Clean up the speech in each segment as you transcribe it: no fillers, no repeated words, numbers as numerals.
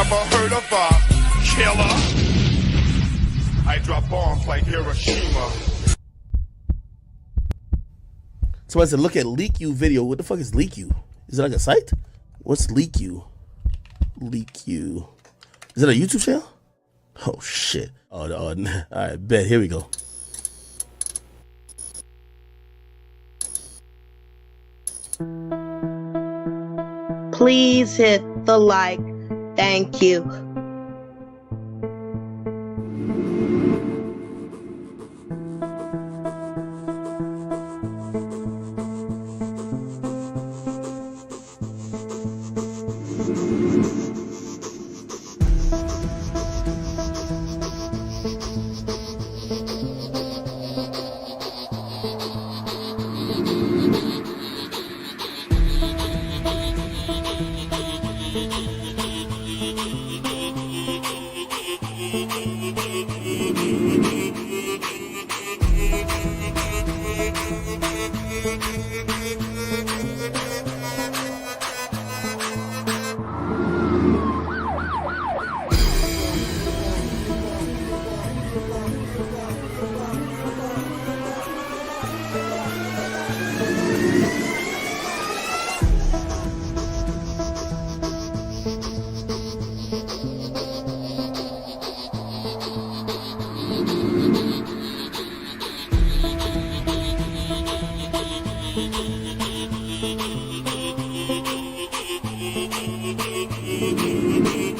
Never heard of a killer? I drop bombs like Hiroshima. Somebody said, look at LeakYou video. What the fuck is LeakYou? Is it like a site? What's LeakYou? LeakYou. Is it a YouTube channel? Oh, shit. Oh, all right, bet. Here we go. Please hit the like. Thank you.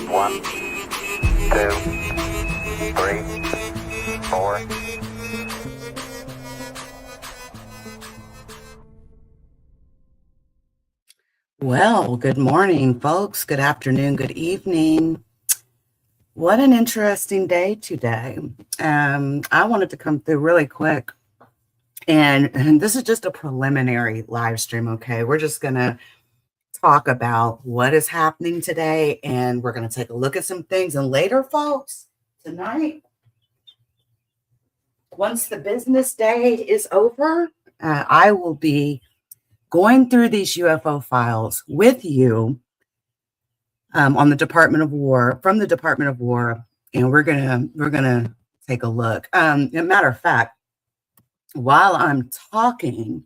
One, two, three, four. Well, good morning, folks. Good afternoon, good evening. What an interesting day today. I wanted to come through really quick. And this is just a preliminary live stream, okay? We're just going to talk about what is happening today, and we're going to take a look at some things. And later, folks, tonight, once the business day is over, I will be going through these UFO files with you on the Department of War, from the Department of War, and we're gonna take a look. As a matter of fact, while I'm talking,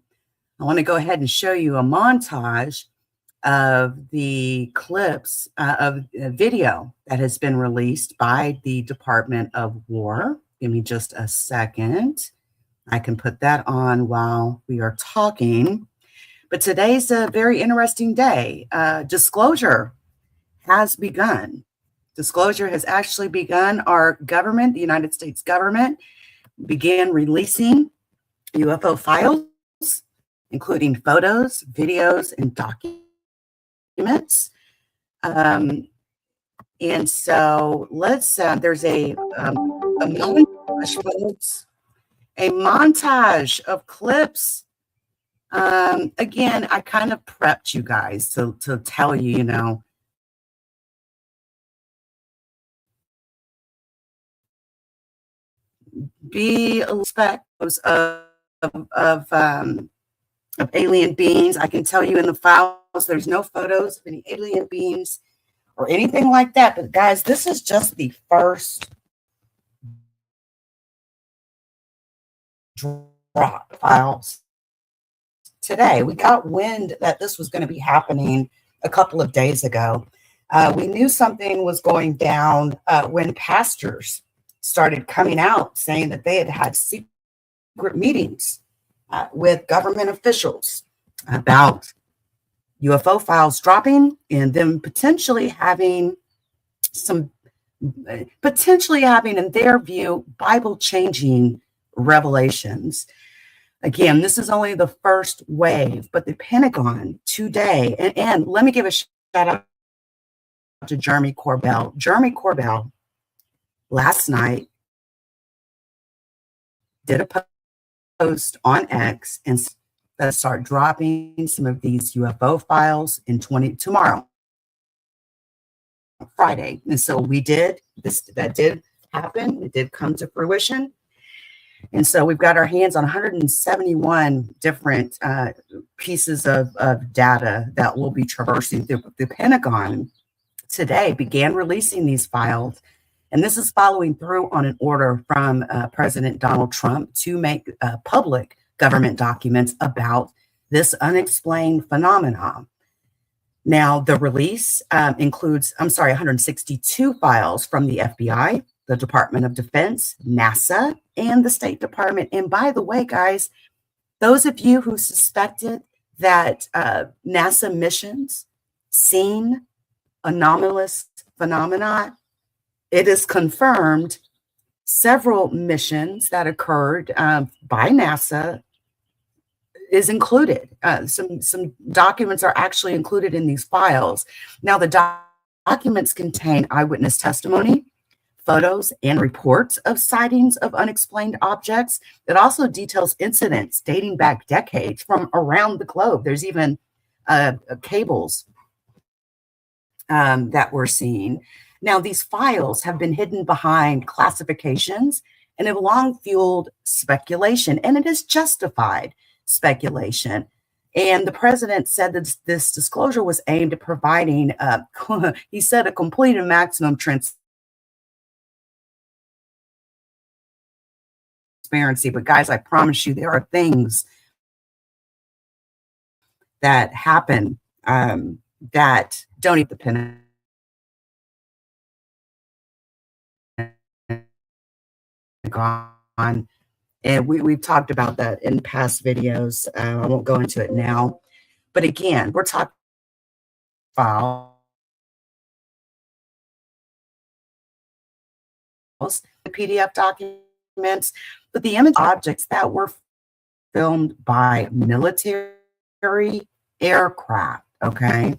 I want to go ahead and show you a montage of the clips of a video that has been released by the Department of War. Give me just a second. I can put that on while we are talking. But today's a very interesting day. Disclosure has begun. Disclosure has actually begun. Our government, the United States government, began releasing UFO files, including photos, videos, and documents. And so let's, there's a montage, folks, a montage of clips. Again, I kind of prepped you guys to tell you, you know, be a respect of alien beings. I can tell you in the files, there's no photos of any alien beings or anything like that. But guys, this is just the first drop files. Today, we got wind that this was going to be happening a couple of days ago. We knew something was going down when pastors started coming out saying that they had had secret meetings with government officials about UFO files dropping and them potentially having, in their view, Bible-changing revelations. Again, this is only the first wave, but the Pentagon today, and let me give a shout out to Jeremy Corbell. Jeremy Corbell last night did a post on X and start dropping some of these UFO files in tomorrow, Friday. And so we did this, that did happen. It did come to fruition. And so we've got our hands on 171 different pieces of data that will be traversing through the Pentagon. today began releasing these files. And this is following through on an order from President Donald Trump to make public government documents about this unexplained phenomenon. Now, the release includes, 162 files from the FBI, the Department of Defense, NASA, and the State Department. And by the way, guys, those of you who suspected that NASA missions seen anomalous phenomena, it is confirmed several missions that occurred by NASA is included. Some documents are actually included in these files. Now, the documents contain eyewitness testimony, photos, and reports of sightings of unexplained objects. It also details incidents dating back decades from around the globe. There's even cables that we're seeing. Now, these files have been hidden behind classifications and have long fueled speculation, and it is justified speculation. And the president said that this disclosure was aimed at providing, he said, a complete and maximum transparency. But guys, I promise you, there are things that happen that don't eat the Pentagon. And we've talked about that in past videos. I won't go into it now. But again, we're talking files, the PDF documents, but the image objects that were filmed by military aircraft, okay?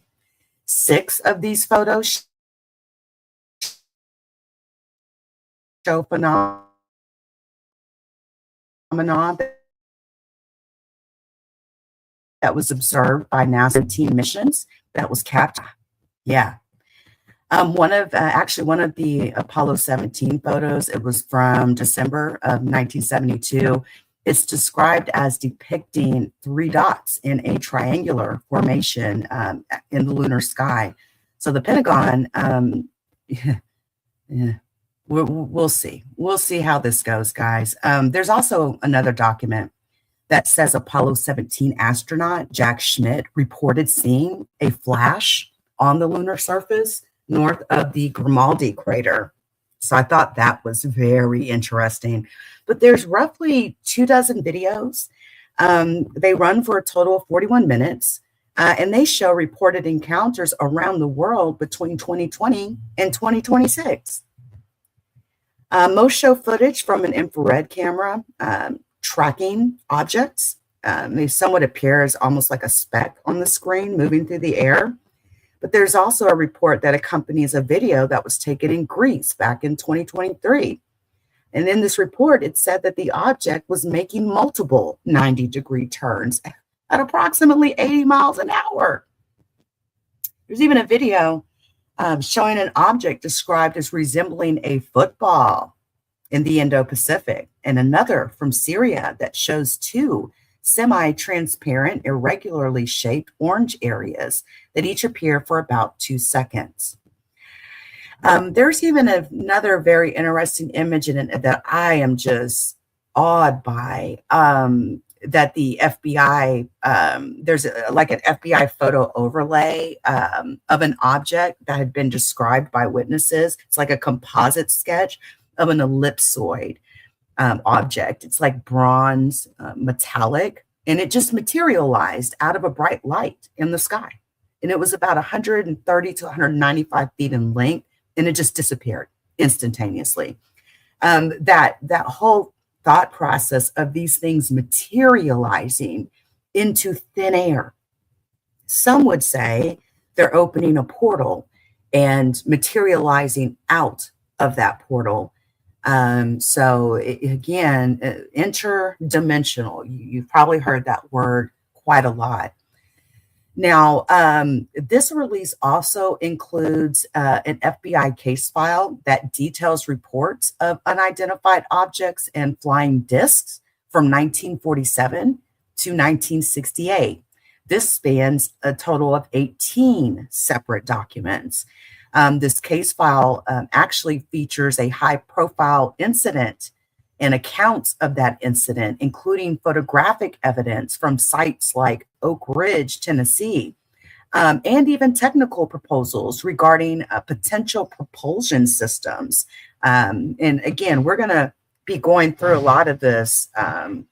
6 of these photos show phenomena that was observed by NASA team missions that was captured. Yeah. One of the Apollo 17 photos, it was from December of 1972. It's described as depicting 3 dots in a triangular formation in the lunar sky. So the Pentagon, we'll see. We'll see how this goes, guys. There's also another document that says Apollo 17 astronaut Jack Schmitt reported seeing a flash on the lunar surface north of the Grimaldi crater. So I thought that was very interesting. But there's roughly 24 videos. They run for a total of 41 minutes. And they show reported encounters around the world between 2020 and 2026. Most show footage from an infrared camera tracking objects. They somewhat appear as almost like a speck on the screen moving through the air. But there's also a report that accompanies a video that was taken in Greece back in 2023. And in this report, it said that the object was making multiple 90-degree turns at approximately 80 miles an hour. There's even a video showing an object described as resembling a football in the Indo-Pacific, and another from Syria that shows 2 semi-transparent, irregularly shaped orange areas that each appear for about 2 seconds. There's even another very interesting image that I am just awed by, that the FBI, there's like an FBI photo overlay of an object that had been described by witnesses. It's like a composite sketch of an ellipsoid object. It's like bronze, metallic, and it just materialized out of a bright light in the sky. And it was about 130 to 195 feet in length, and it just disappeared instantaneously. That whole thought process of these things materializing into thin air. Some would say they're opening a portal and materializing out of that portal. Again, interdimensional. You've probably heard that word quite a lot. Now, this release also includes an FBI case file that details reports of unidentified objects and flying discs from 1947 to 1968. This spans a total of 18 separate documents. This case file actually features a high-profile incident and accounts of that incident, including photographic evidence from sites like Oak Ridge, Tennessee, and even technical proposals regarding potential propulsion systems. And again, we're going to be going through a lot of this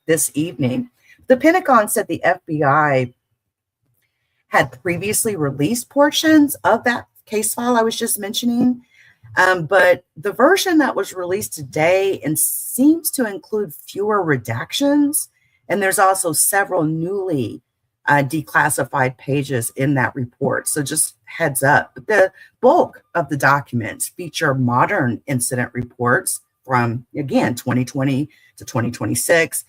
this evening. The Pentagon said the FBI had previously released portions of that case file I was just mentioning, but the version that was released today and seems to include fewer redactions, and there's also several newly declassified pages in that report. So just heads up. But the bulk of the documents feature modern incident reports from, again, 2020 to 2026.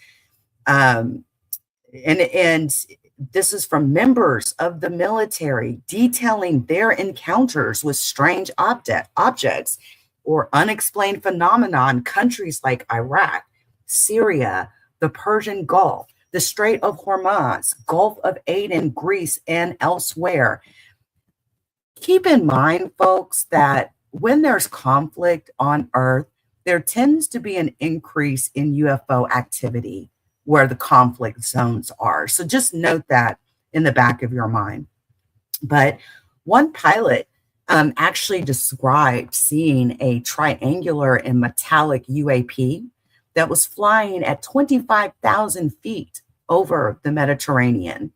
And this is from members of the military detailing their encounters with strange objects or unexplained phenomena in countries like Iraq, Syria, the Persian Gulf, the Strait of Hormuz, Gulf of Aden, Greece, and elsewhere. Keep in mind, folks, that when there's conflict on Earth, there tends to be an increase in UFO activity where the conflict zones are. So just note that in the back of your mind. But one pilot actually described seeing a triangular and metallic UAP that was flying at 25,000 feet over the Mediterranean.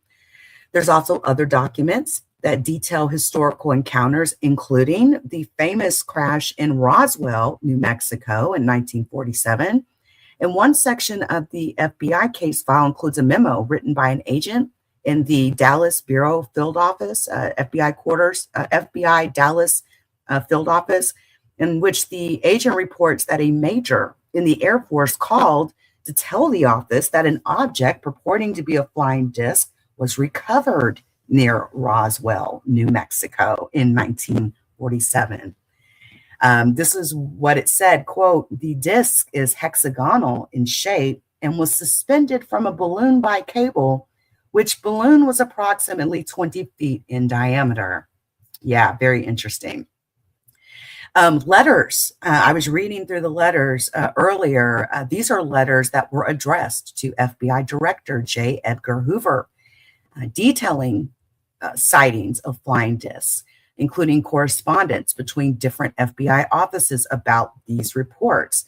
There's also other documents that detail historical encounters, including the famous crash in Roswell, New Mexico in 1947. And one section of the FBI case file includes a memo written by an agent in the Dallas Bureau Field Office, FBI quarters, FBI Dallas Field Office, in which the agent reports that a major in the Air Force called to tell the office that an object purporting to be a flying disc was recovered near Roswell, New Mexico in 1947. This is what it said, quote, "The disc is hexagonal in shape and was suspended from a balloon by cable, which balloon was approximately 20 feet in diameter." Yeah, very interesting. Letters. I was reading through the letters earlier. These are letters that were addressed to FBI Director J. Edgar Hoover, detailing sightings of flying discs, including correspondence between different FBI offices about these reports.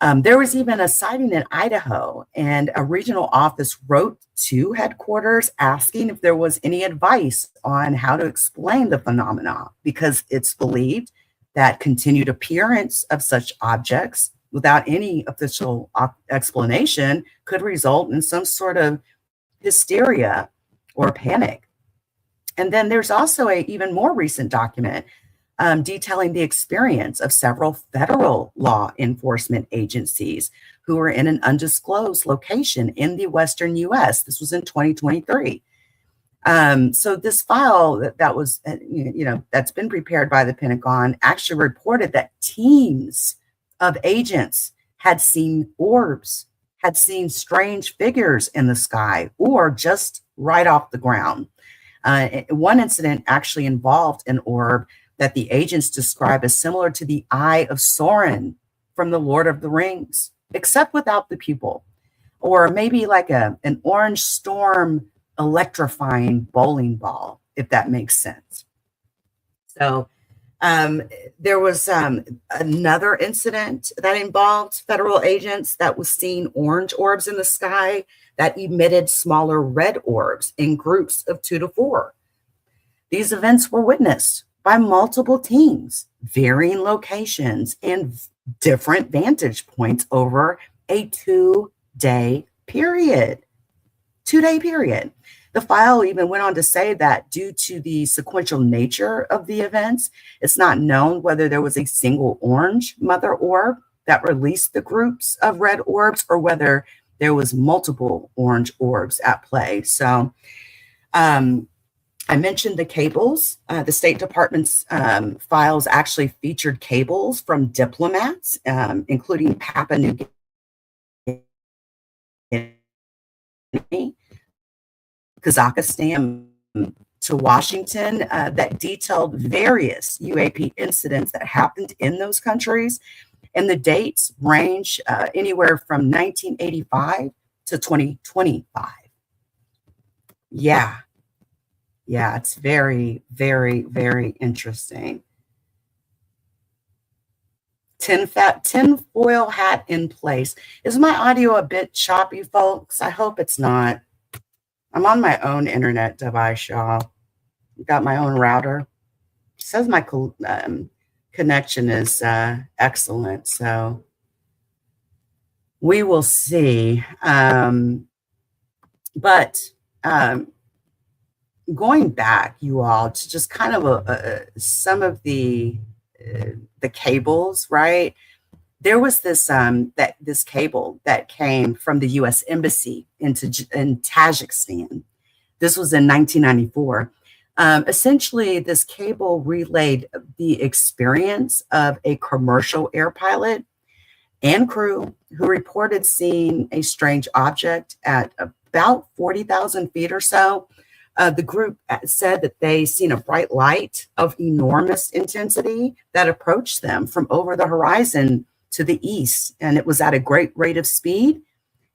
There was even a sighting in Idaho, and a regional office wrote to headquarters asking if there was any advice on how to explain the phenomena, because it's believed that continued appearance of such objects without any official explanation could result in some sort of hysteria or panic. And then there's also a even more recent document detailing the experience of several federal law enforcement agencies who were in an undisclosed location in the Western U.S. This was in 2023. So this file that was, that's been prepared by the Pentagon actually reported that teams of agents had seen orbs, had seen strange figures in the sky or just right off the ground. One incident actually involved an orb that the agents describe as similar to the Eye of Sauron from the Lord of the Rings, except without the pupil, or maybe like an orange storm electrifying bowling ball, if that makes sense. So there was another incident that involved federal agents that was seeing orange orbs in the sky that emitted smaller red orbs in groups of 2 to 4. These events were witnessed by multiple teams, varying locations and different vantage points over a 2-day period. 2-day period. The file even went on to say that due to the sequential nature of the events, it's not known whether there was a single orange mother orb that released the groups of red orbs or whether there was multiple orange orbs at play. So I mentioned the cables. The State Department's files actually featured cables from diplomats, including Papua New Guinea, Kazakhstan, to Washington that detailed various UAP incidents that happened in those countries. And the dates range anywhere from 1985 to 2025. Yeah. Yeah, it's very, very, very interesting. Tinfoil hat in place. Is my audio a bit choppy, folks? I hope it's not. I'm on my own internet device, y'all. Got my own router. It says my connection is excellent, so we will see. But going back, you all, to just kind of some of the cables, right? There was this this cable that came from the U.S. Embassy in Tajikistan. This was in 1994. Essentially, this cable relayed the experience of a commercial air pilot and crew who reported seeing a strange object at about 40,000 feet or so. The group said that they seen a bright light of enormous intensity that approached them from over the horizon to the east, and it was at a great rate of speed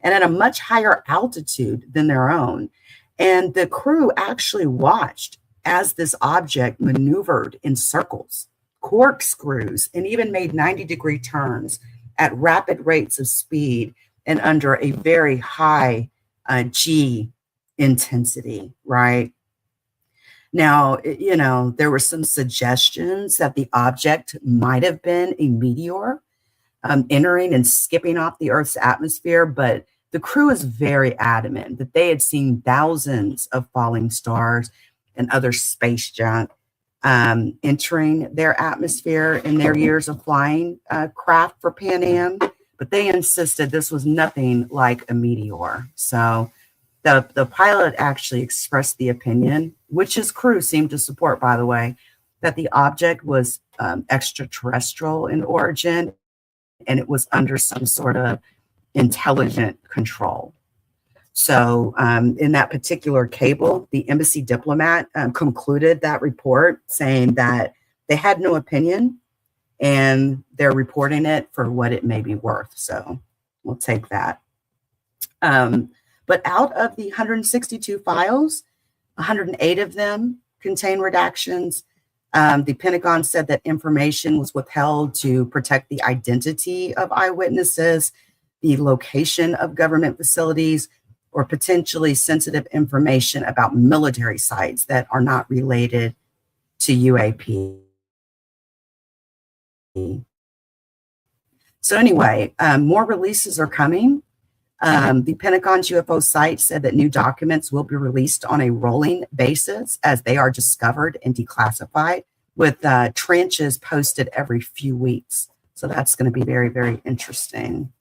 and at a much higher altitude than their own. And the crew actually watched as this object maneuvered in circles, corkscrews, and even made 90-degree turns at rapid rates of speed and under a very high G intensity, right? Now, you know, there were some suggestions that the object might have been a meteor entering and skipping off the Earth's atmosphere, but the crew is very adamant that they had seen thousands of falling stars and other space junk entering their atmosphere in their years of flying craft for Pan Am, but they insisted this was nothing like a meteor. So the pilot actually expressed the opinion, which his crew seemed to support, by the way, that the object was extraterrestrial in origin and it was under some sort of intelligent control. So in that particular cable, the embassy diplomat concluded that report saying that they had no opinion and they're reporting it for what it may be worth. So we'll take that. But out of the 162 files, 108 of them contain redactions. The Pentagon said that information was withheld to protect the identity of eyewitnesses, the location of government facilities, or potentially sensitive information about military sites that are not related to UAP. So anyway, more releases are coming. The Pentagon's UFO site said that new documents will be released on a rolling basis as they are discovered and declassified, with tranches posted every few weeks. So that's going to be very, very interesting.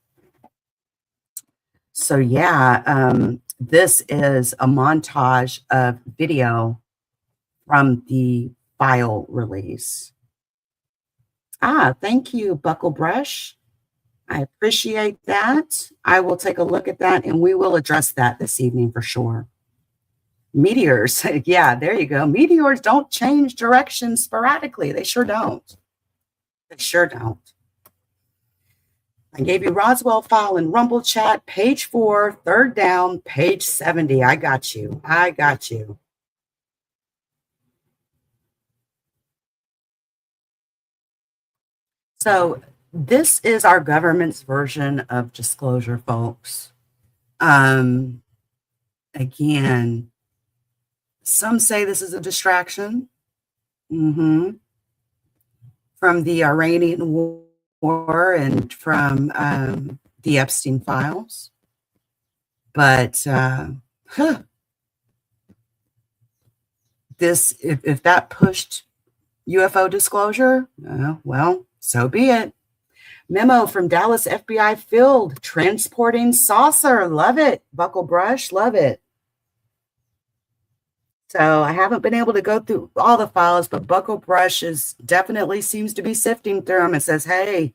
So yeah, this is a montage of video from the file release. Thank you, Buckle Brush. I appreciate that. I will take a look at that and we will address that this evening for sure. Meteors, yeah, there you go. Meteors don't change direction sporadically. They sure don't. They sure don't. I gave you Roswell file in Rumble chat, page 4, third down, page 70. I got you. I got you. So this is our government's version of disclosure, folks. Again, some say this is a distraction from the Iranian war and from the Epstein files. But this, if that pushed UFO disclosure, well, so be it. Memo from Dallas FBI field, transporting saucer. Love it. Buckle Brush, love it. So I haven't been able to go through all the files, but Buckle Brush definitely seems to be sifting through them. It says, hey,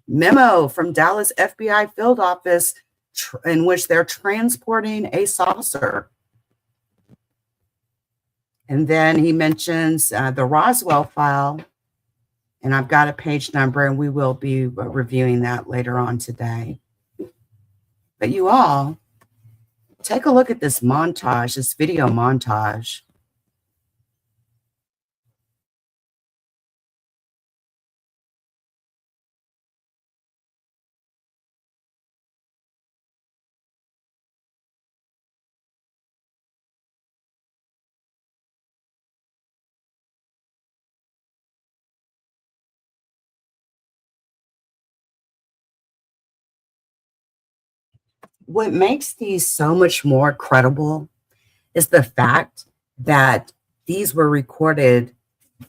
memo from Dallas FBI field office in which they're transporting a saucer. And then he mentions the Roswell file, and I've got a page number, and we will be reviewing that later on today. But you all, take a look at this montage, this video montage. What makes these so much more credible is the fact that these were recorded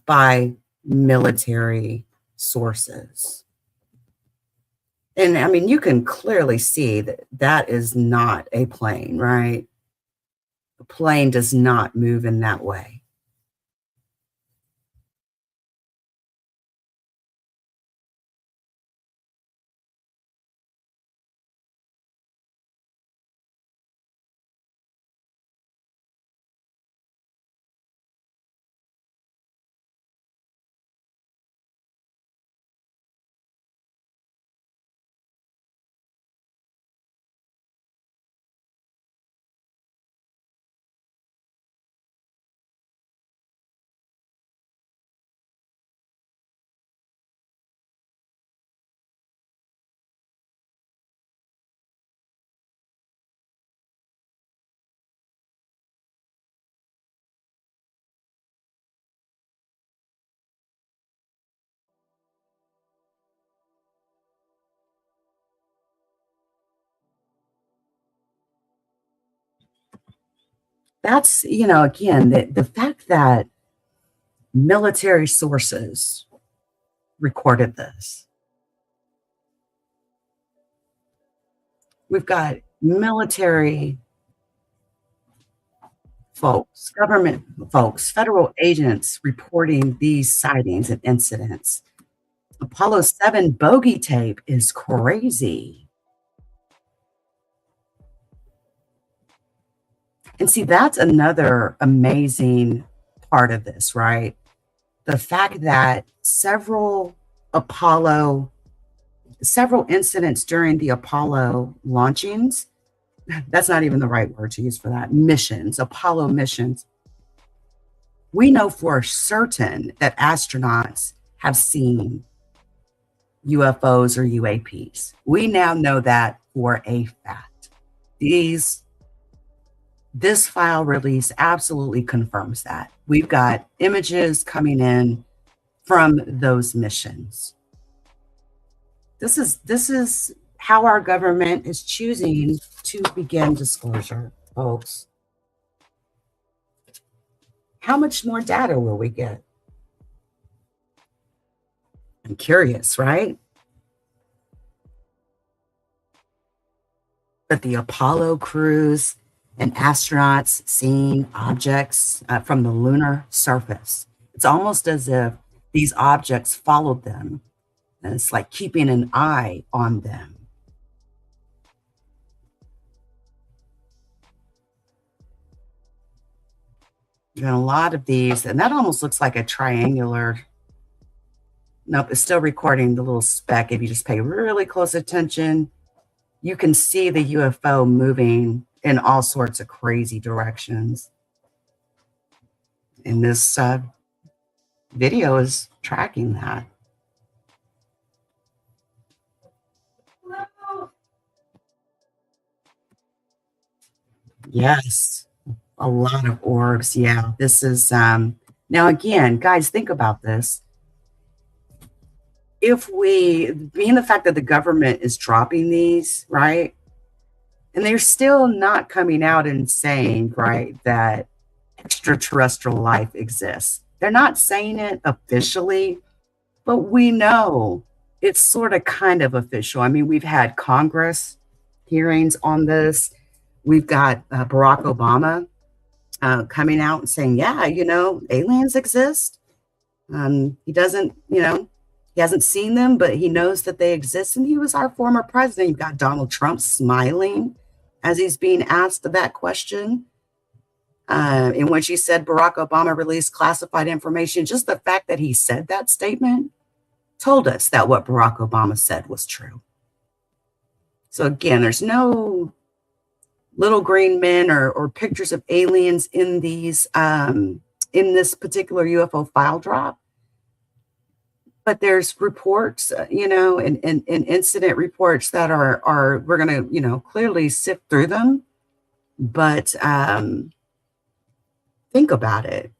by military sources. And I mean, you can clearly see that that is not a plane, right? A plane does not move in that way. That's, again, the fact that military sources recorded this. We've got military folks, government folks, federal agents reporting these sightings and incidents. Apollo 7 bogey tape is crazy. And see, that's another amazing part of this, right? The fact that several incidents during the Apollo launchings, that's not even the right word to use for that, missions, Apollo missions, we know for certain that astronauts have seen UFOs or UAPs. We now know that for a fact. This file release absolutely confirms that. We've got images coming in from those missions. This is how our government is choosing to begin disclosure, folks. How much more data will we get? I'm curious, right? But the Apollo crews and astronauts seeing objects from the lunar surface. It's almost as if these objects followed them, and it's like keeping an eye on them. And a lot of these, and that almost looks like a triangular. Nope, it's still recording the little speck. If you just pay really close attention, you can see the UFO moving in all sorts of crazy directions. And this video is tracking that. Yes, a lot of orbs. Yeah, this is, now again, guys, think about this. If being the fact that the government is dropping these, right? And they're still not coming out and saying, right, that extraterrestrial life exists. They're not saying it officially, but we know it's sort of kind of official. I mean, we've had Congress hearings on this. We've got Barack Obama coming out and saying, yeah, aliens exist. He doesn't, he hasn't seen them, but he knows that they exist. And he was our former president. You've got Donald Trump smiling as he's being asked that question. And when she said Barack Obama released classified information, just the fact that he said that statement told us that what Barack Obama said was true. So again, there's no little green men or pictures of aliens in these in this particular UFO file drop. But there's reports, and incident reports that are we're going to, clearly sift through them. But think about it.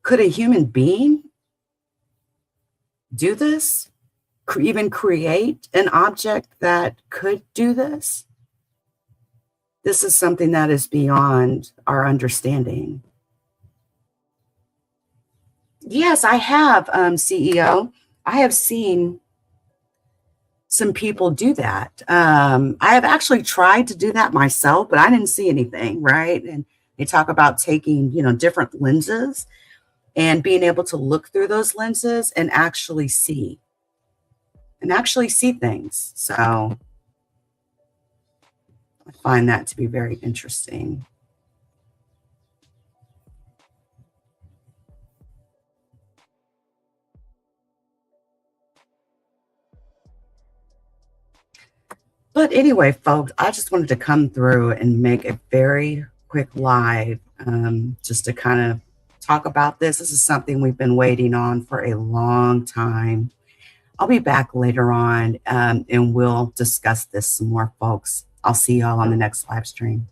Could a human being do this? Even create an object that could do this? This is something that is beyond our understanding. Yes, I have, CEO. I have seen some people do that. I have actually tried to do that myself, but I didn't see anything, right? And they talk about taking, different lenses and being able to look through those lenses and actually see things. So I find that to be very interesting. But anyway, folks, I just wanted to come through and make a very quick live just to kind of talk about this. This is something we've been waiting on for a long time. I'll be back later on and we'll discuss this some more, folks. I'll see y'all on the next live stream.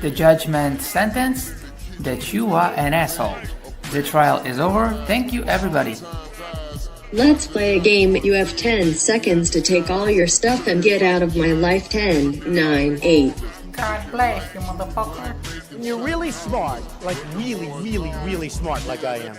The judgment sentence that you are an asshole. The trial is over. Thank you, everybody. Let's play a game. You have 10 seconds to take all your stuff and get out of my life. 10, 9, 8. God bless you, motherfucker. You're really smart. Like really, really, really smart like I am.